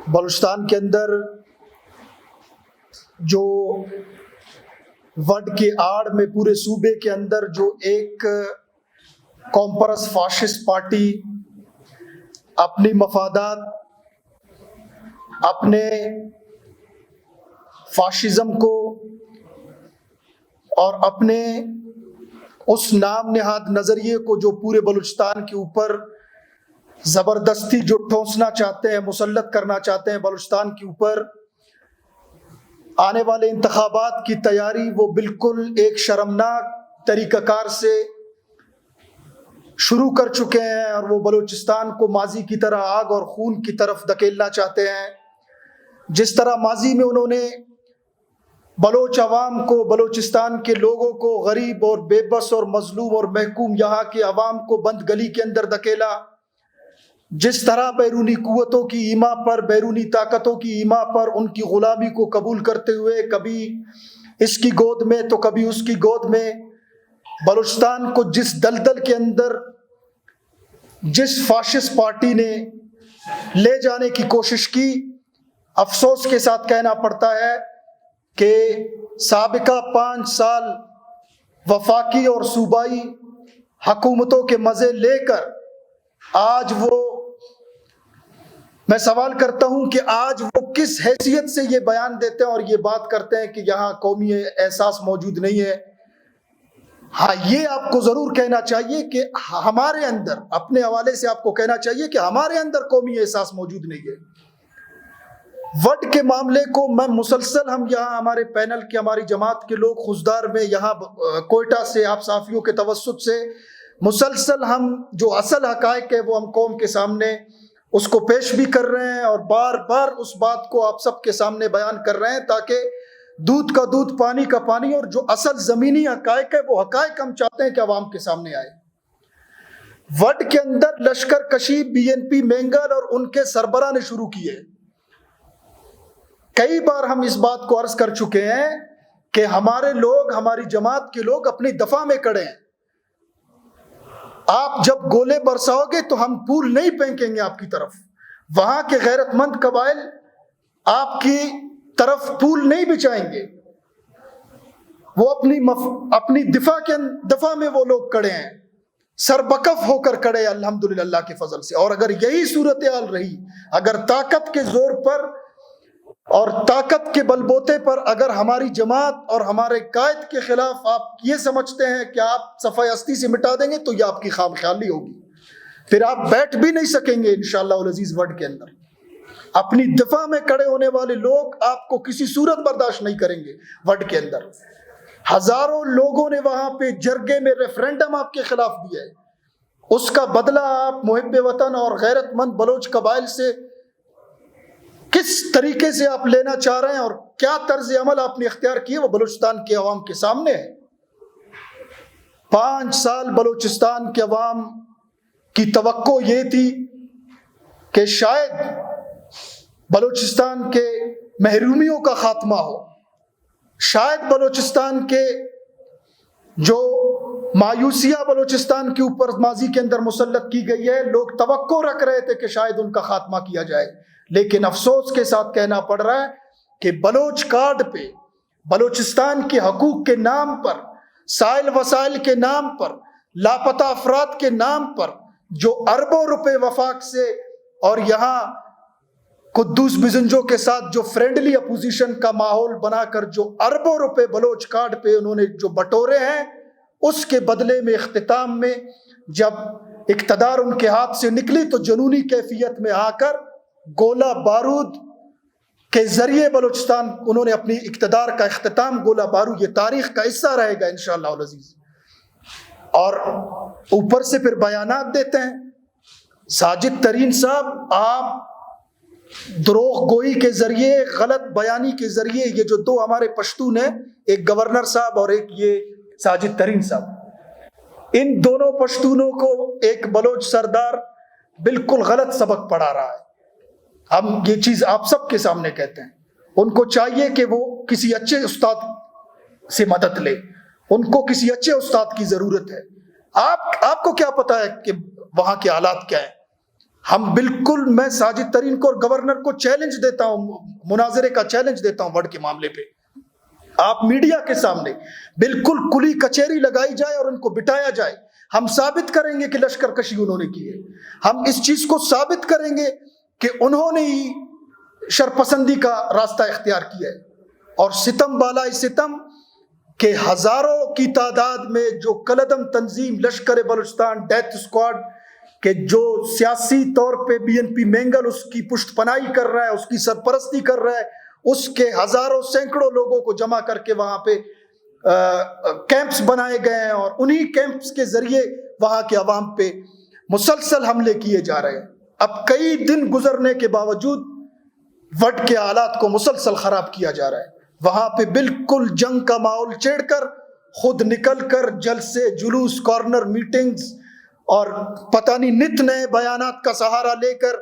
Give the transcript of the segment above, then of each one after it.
بلوچستان کے اندر جو وڈ کی آڑ میں پورے صوبے کے اندر جو ایک قوم پرست فاشسٹ پارٹی اپنی مفادات، اپنے فاشزم کو اور اپنے اس نام نہاد نظریے کو جو پورے بلوچستان کے اوپر زبردستی جو ٹھونسنا چاہتے ہیں، مسلط کرنا چاہتے ہیں بلوچستان کے اوپر، آنے والے انتخابات کی تیاری وہ بالکل ایک شرمناک طریقہ کار سے شروع کر چکے ہیں، اور وہ بلوچستان کو ماضی کی طرح آگ اور خون کی طرف دھکیلنا چاہتے ہیں۔ جس طرح ماضی میں انہوں نے بلوچ عوام کو، بلوچستان کے لوگوں کو، غریب اور بے بس اور مظلوم اور محکوم یہاں کے عوام کو بند گلی کے اندر دھکیلا، جس طرح بیرونی قوتوں کی ایما پر، بیرونی طاقتوں کی ایما پر ان کی غلامی کو قبول کرتے ہوئے کبھی اس کی گود میں تو کبھی اس کی گود میں بلوچستان کو جس دلدل کے اندر جس فاشسٹ پارٹی نے لے جانے کی کوشش کی، افسوس کے ساتھ کہنا پڑتا ہے کہ سابقہ 5 سال وفاقی اور صوبائی حکومتوں کے مزے لے کر آج وہ، میں سوال کرتا ہوں کہ آج وہ کس حیثیت سے یہ بیان دیتے ہیں اور یہ بات کرتے ہیں کہ یہاں قومی احساس موجود نہیں ہے۔ ہاں، یہ آپ کو ضرور کہنا چاہیے کہ ہمارے اندر، اپنے حوالے سے آپ کو کہنا چاہیے کہ ہمارے اندر قومی احساس موجود نہیں ہے۔ وڈ کے معاملے کو میں مسلسل، ہم یہاں ہمارے پینل کے، ہماری جماعت کے لوگ خوزدار میں یہاں کوئٹہ سے آپ صحافیوں کے توسط سے مسلسل ہم جو اصل حقائق ہے وہ ہم قوم کے سامنے اس کو پیش بھی کر رہے ہیں، اور بار بار اس بات کو آپ سب کے سامنے بیان کر رہے ہیں تاکہ دودھ کا دودھ، پانی کا پانی، اور جو اصل زمینی حقائق ہے وہ حقائق ہم چاہتے ہیں کہ عوام کے سامنے آئے۔ وڈ کے اندر لشکر کشی بی این پی مینگل اور ان کے سربراہ نے شروع کی ہے۔ کئی بار ہم اس بات کو عرض کر چکے ہیں کہ ہمارے لوگ، ہماری جماعت کے لوگ اپنی دفاع میں کھڑے ہیں۔ آپ جب گولے برساؤ گے تو ہم پھول نہیں پھینکیں گے آپ کی طرف، وہاں کے غیرت مند قبائل آپ کی طرف پھول نہیں بچھائیں گے۔ وہ اپنی دفاع میں وہ لوگ کھڑے ہیں، سربکف ہو کر کھڑے، الحمدللہ اللہ کے فضل سے۔ اور اگر یہی صورتحال رہی، اگر طاقت کے زور پر اور طاقت کے بل بوتے پر اگر ہماری جماعت اور ہمارے قائد کے خلاف آپ یہ سمجھتے ہیں کہ آپ صفحہ ہستی سے مٹا دیں گے، تو یہ آپ کی خام خیالی ہوگی، پھر آپ بیٹھ بھی نہیں سکیں گے انشاءاللہ العزیز وڈ کے اندر۔ اپنی دفاع میں کھڑے ہونے والے لوگ آپ کو کسی صورت برداشت نہیں کریں گے۔ وڈ کے اندر ہزاروں لوگوں نے وہاں پہ جرگے میں ریفرینڈم آپ کے خلاف دیا ہے، اس کا بدلہ آپ محب وطن اور غیرت مند بلوچ قبائل سے کس طریقے سے آپ لینا چاہ رہے ہیں اور کیا طرز عمل آپ نے اختیار کی ہے، وہ بلوچستان کے عوام کے سامنے ہے۔ 5 سال بلوچستان کے عوام کی توقع یہ تھی کہ شاید بلوچستان کے محرومیوں کا خاتمہ ہو، شاید بلوچستان کے جو مایوسیاں بلوچستان کے اوپر ماضی کے اندر مسلط کی گئی ہے، لوگ توقع رکھ رہے تھے کہ شاید ان کا خاتمہ کیا جائے۔ لیکن افسوس کے ساتھ کہنا پڑ رہا ہے کہ بلوچ کارڈ پہ، بلوچستان کے حقوق کے نام پر، سائل وسائل کے نام پر، لاپتہ افراد کے نام پر جو اربوں روپے وفاق سے اور یہاں قدوس بزنجو کے ساتھ جو فرینڈلی اپوزیشن کا ماحول بنا کر جو اربوں روپے بلوچ کارڈ پہ انہوں نے جو بٹورے ہیں، اس کے بدلے میں اختتام میں جب اقتدار ان کے ہاتھ سے نکلی تو جنونی کیفیت میں آ کر گولہ بارود کے ذریعے بلوچستان انہوں نے اپنی اقتدار کا اختتام، گولہ بارود یہ تاریخ کا حصہ رہے گا انشاءاللہ العزیز۔ اور اوپر سے پھر بیانات دیتے ہیں۔ ساجد ترین صاحب، آپ دروغ گوئی کے ذریعے، غلط بیانی کے ذریعے، یہ جو دو ہمارے پشتون ہیں، ایک گورنر صاحب اور ایک یہ ساجد ترین صاحب، ان دونوں پشتونوں کو ایک بلوچ سردار بالکل غلط سبق پڑھا رہا ہے۔ ہم یہ چیز آپ سب کے سامنے کہتے ہیں، ان کو چاہیے کہ وہ کسی اچھے استاد سے مدد لے، ان کو کسی اچھے استاد کی ضرورت ہے۔ آپ کو کیا پتا ہے کہ وہاں کے حالات کیا ہیں؟ ہم بالکل، میں ساجد ترین کو اور گورنر کو چیلنج دیتا ہوں، مناظرے کا چیلنج دیتا ہوں وڈ کے معاملے پہ. آپ میڈیا کے سامنے بالکل کھلی کچہری لگائی جائے اور ان کو بٹایا جائے. ہم ثابت کریں گے کہ لشکر کشی انہوں نے کی ہے. ہم اس چیز کو ثابت کریں گے کہ انہوں نے ہی شرپسندی کا راستہ اختیار کیا ہے. اور ستم بالائے ستم کہ ہزاروں کی تعداد میں جو کلعدم تنظیم لشکر بلوچستان ڈیتھ اسکواڈ کہ جو سیاسی طور پہ بی این پی مینگل اس کی پشت پناہی کر رہا ہے، اس کی سرپرستی کر رہا ہے، اس کے ہزاروں سینکڑوں لوگوں کو جمع کر کے وہاں پہ کیمپس بنائے گئے ہیں، اور انہی کیمپس کے ذریعے وہاں کے عوام پہ مسلسل حملے کیے جا رہے ہیں. اب کئی دن گزرنے کے باوجود وڈ کے حالات کو مسلسل خراب کیا جا رہا ہے. وہاں پہ بالکل جنگ کا ماحول چھیڑ کر خود نکل کر جلسے، جلوس، کارنر میٹنگز اور پتہ نہیں نت نئے بیانات کا سہارا لے کر،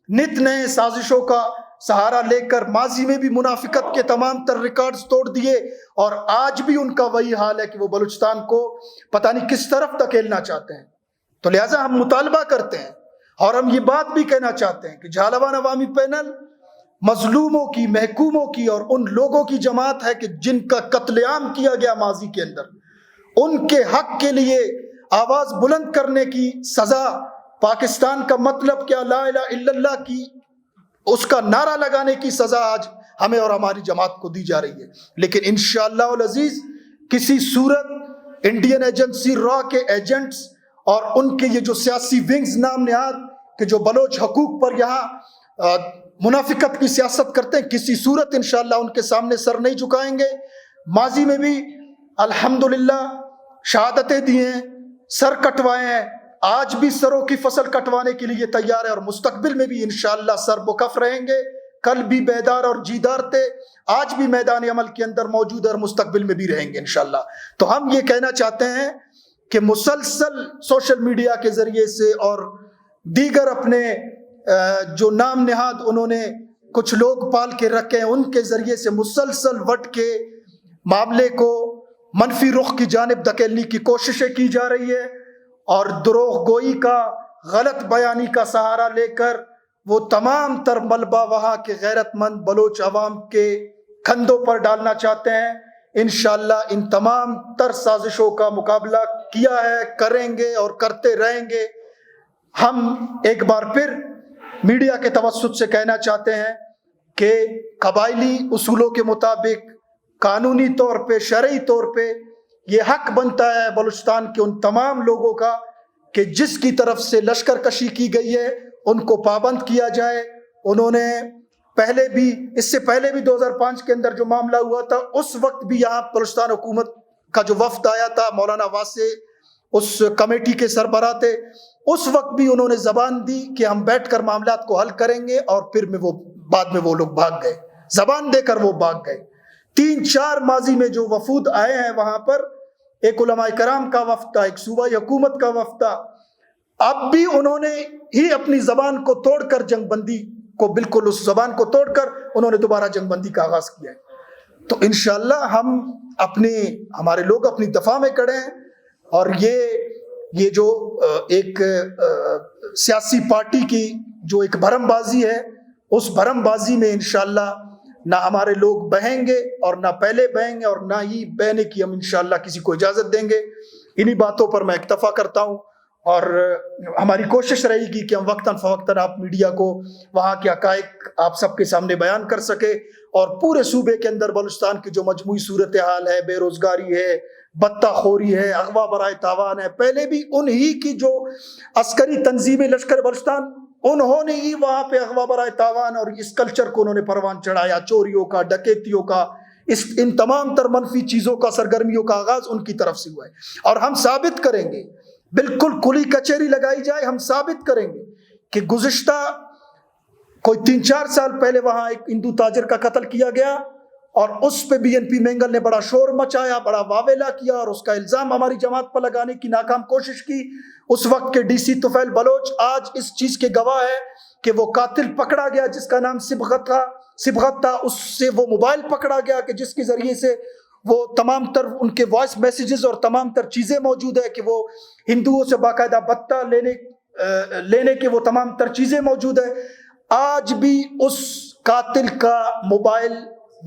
نت نئے سازشوں کا سہارا لے کر ماضی میں بھی منافقت کے تمام تر ریکارڈز توڑ دیے، اور آج بھی ان کا وہی حال ہے کہ وہ بلوچستان کو پتہ نہیں کس طرف دھکیلنا چاہتے ہیں. تو لہٰذا ہم مطالبہ کرتے ہیں اور ہم یہ بات بھی کہنا چاہتے ہیں کہ جھالوان عوامی پینل مظلوموں کی، محکوموں کی اور ان لوگوں کی جماعت ہے کہ جن کا قتل عام کیا گیا ماضی کے اندر، ان کے حق کے لیے آواز بلند کرنے کی سزا، پاکستان کا مطلب کیا، لا الہ الا اللہ کی اس کا نعرہ لگانے کی سزا آج ہمیں اور ہماری جماعت کو دی جا رہی ہے. لیکن انشاءاللہ العزیز کسی صورت انڈین ایجنسی را کے ایجنٹس اور ان کے یہ جو سیاسی ونگز نام نہاد کہ جو بلوچ حقوق پر یہاں منافقت کی سیاست کرتے ہیں، کسی صورت انشاءاللہ ان کے سامنے سر نہیں جھکائیں گے. ماضی میں بھی الحمدللہ شہادتیں دی ہیں، سر کٹوائے ہیں، آج بھی سروں کی فصل کٹوانے کے لیے تیار ہے، اور مستقبل میں بھی انشاءاللہ سر بکف رہیں گے. کل بھی بیدار اور جیدار تھے، آج بھی میدان عمل کے اندر موجود ہے اور مستقبل میں بھی رہیں گے انشاءاللہ. تو ہم یہ کہنا چاہتے ہیں کہ مسلسل سوشل میڈیا کے ذریعے سے اور دیگر اپنے جو نام نہاد انہوں نے کچھ لوگ پال کے رکھے ہیں ان کے ذریعے سے مسلسل وٹ کے معاملے کو منفی رخ کی جانب دھکیلنے کی کوششیں کی جا رہی ہے، اور دروغ گوئی کا، غلط بیانی کا سہارا لے کر وہ تمام تر ملبہ وہاں کے غیرت مند بلوچ عوام کے کندھوں پر ڈالنا چاہتے ہیں. انشاءاللہ ان تمام تر سازشوں کا مقابلہ کیا ہے، کریں گے اور کرتے رہیں گے. ہم ایک بار پھر میڈیا کے توسط سے کہنا چاہتے ہیں کہ قبائلی اصولوں کے مطابق قانونی طور پہ، شرعی طور پہ یہ حق بنتا ہے بلوچستان کے ان تمام لوگوں کا کہ جس کی طرف سے لشکر کشی کی گئی ہے ان کو پابند کیا جائے. انہوں نے پہلے بھی، اس سے پہلے بھی 2005 کے اندر جو معاملہ ہوا تھا، اس وقت بھی یہاں بلوچستان حکومت کا جو وفد آیا تھا، مولانا واسع اس کمیٹی کے سربراہ تھے، اس وقت بھی انہوں نے زبان دی کہ ہم بیٹھ کر معاملات کو حل کریں گے، اور پھر بعد میں وہ لوگ بھاگ گئے، زبان دے کر وہ بھاگ گئے. 3-4 ماضی میں جو وفود آئے ہیں وہاں پر، ایک علماء کرام کا وفد تھا، ایک صوبائی حکومت کا وفد تھا، اب بھی انہوں نے ہی اپنی زبان کو توڑ کر جنگ بندی کو، بالکل اس زبان کو توڑ کر انہوں نے دوبارہ جنگ بندی کا آغاز کیا ہے. تو انشاءاللہ ہم ہمارے لوگ اپنی دفاع میں کھڑے ہیں، اور یہ جو ایک سیاسی پارٹی کی جو ایک بھرم بازی ہے، اس بھرم بازی میں انشاءاللہ نہ ہمارے لوگ بہیں گے اور نہ پہلے بہیں گے، اور نہ ہی بہنے کی ہم انشاءاللہ کسی کو اجازت دیں گے. انہی باتوں پر میں اکتفا کرتا ہوں، اور ہماری کوشش رہے گی کہ ہم وقتاً فوقتاً آپ میڈیا کو وہاں کے حقائق آپ سب کے سامنے بیان کر سکے، اور پورے صوبے کے اندر بلوچستان کی جو مجموعی صورتحال ہے، بے روزگاری ہے، بتہ خوری ہے، اغوا برائے تاوان ہے، پہلے بھی انہی کی جو عسکری تنظیمیں لشکر بلوچستان، انہوں نے ہی وہاں پہ اغوا برائے تاوان اور اس کلچر کو انہوں نے پروان چڑھایا، چوریوں کا، ڈکیتیوں کا، ان تمام تر منفی چیزوں کا، سرگرمیوں کا آغاز ان کی طرف سے ہوا ہے. اور ہم ثابت کریں گے، بالکل کھلی کچہری لگائی جائے، ہم ثابت کریں گے کہ گزشتہ کوئی 3-4 سال پہلے وہاں ایک ہندو تاجر کا قتل کیا گیا، اور اس پہ بی این پی مینگل نے بڑا شور مچایا، بڑا واویلا کیا، اور اس کا الزام ہماری جماعت پر لگانے کی ناکام کوشش کی. اس وقت کے ڈی سی طفیل بلوچ آج اس چیز کے گواہ ہے کہ وہ قاتل پکڑا گیا جس کا نام صبغت تھا، اس سے وہ موبائل پکڑا گیا کہ جس کے ذریعے سے وہ تمام تر ان کے وائس میسیجز اور تمام تر چیزیں موجود ہے کہ وہ ہندوؤں سے باقاعدہ بتہ لینے لینے کے وہ تمام تر چیزیں موجود ہے. آج بھی اس قاتل کا موبائل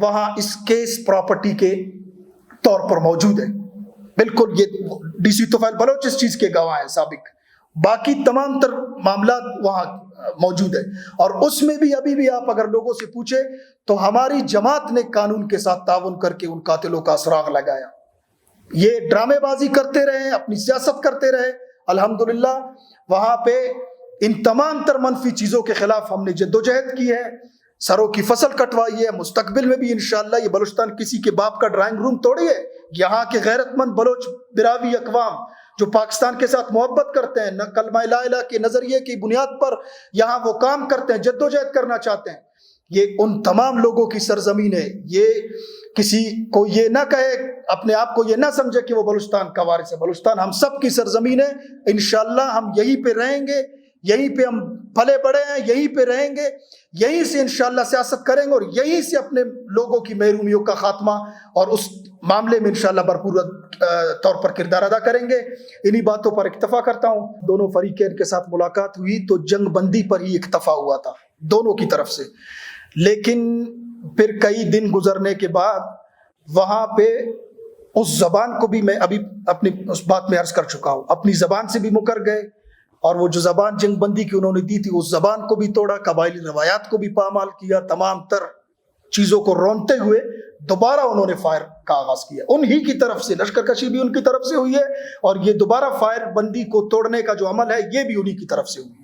وہاں اس کیس پراپرٹی کے طور پر موجود ہے. بالکل یہ ڈی سی طفیل بلوچ اس چیز کے گواہ ہیں سابق. باقی تمام تر معاملات وہاں موجود ہے. اور اس میں بھی ابھی بھی آپ اگر لوگوں سے پوچھیں تو ہماری جماعت نے قانون کے ساتھ تعاون کر کے ان قاتلوں کا سراغ لگایا. یہ ڈرامے بازی کرتے رہے, اپنی سیاست کرتے رہے. الحمدللہ وہاں پہ ان تمام تر منفی چیزوں کے خلاف ہم نے جدوجہد کی ہے, سروں کی فصل کٹوائی ہے. مستقبل میں بھی انشاءاللہ یہ بلوچستان کسی کے باپ کا ڈرائنگ روم توڑی ہے. یہاں کے غیرت مند بلوچ براوی اقوام جو پاکستان کے ساتھ محبت کرتے ہیں, نہ کلمہ لا الہ کے نظریے کی بنیاد پر یہاں وہ کام کرتے ہیں, جدوجہد کرنا چاہتے ہیں, یہ ان تمام لوگوں کی سرزمین ہے. یہ کسی کو یہ نہ کہے, اپنے آپ کو یہ نہ سمجھے کہ وہ بلوچستان کا وارث ہے. بلوچستان ہم سب کی سرزمین ہے. انشاءاللہ ہم یہیں پہ رہیں گے, یہیں پہ ہم پلے بڑے ہیں, یہیں پہ رہیں گے, یہیں سے انشاءاللہ سیاست کریں گے اور یہیں سے اپنے لوگوں کی محرومیوں کا خاتمہ اور اس معاملے میں انشاءاللہ بھرپور طور پر کردار ادا کریں گے. انہی باتوں پر اکتفا کرتا ہوں. دونوں فریقین کے ساتھ ملاقات ہوئی تو جنگ بندی پر ہی اکتفا ہوا تھا دونوں کی طرف سے, لیکن پھر کئی دن گزرنے کے بعد وہاں پہ اس زبان کو بھی, میں ابھی اپنی اس بات میں عرض کر چکا ہوں, اپنی زبان سے بھی مکر گئے اور وہ جو زبان جنگ بندی کی انہوں نے دی تھی اس زبان کو بھی توڑا, قبائلی روایات کو بھی پامال کیا. تمام تر چیزوں کو رونتے ہوئے دوبارہ انہوں نے فائر کا آغاز کیا. انہی کی طرف سے لشکر کشی بھی ان کی طرف سے ہوئی ہے اور یہ دوبارہ فائر بندی کو توڑنے کا جو عمل ہے یہ بھی انہی کی طرف سے ہوئی ہے.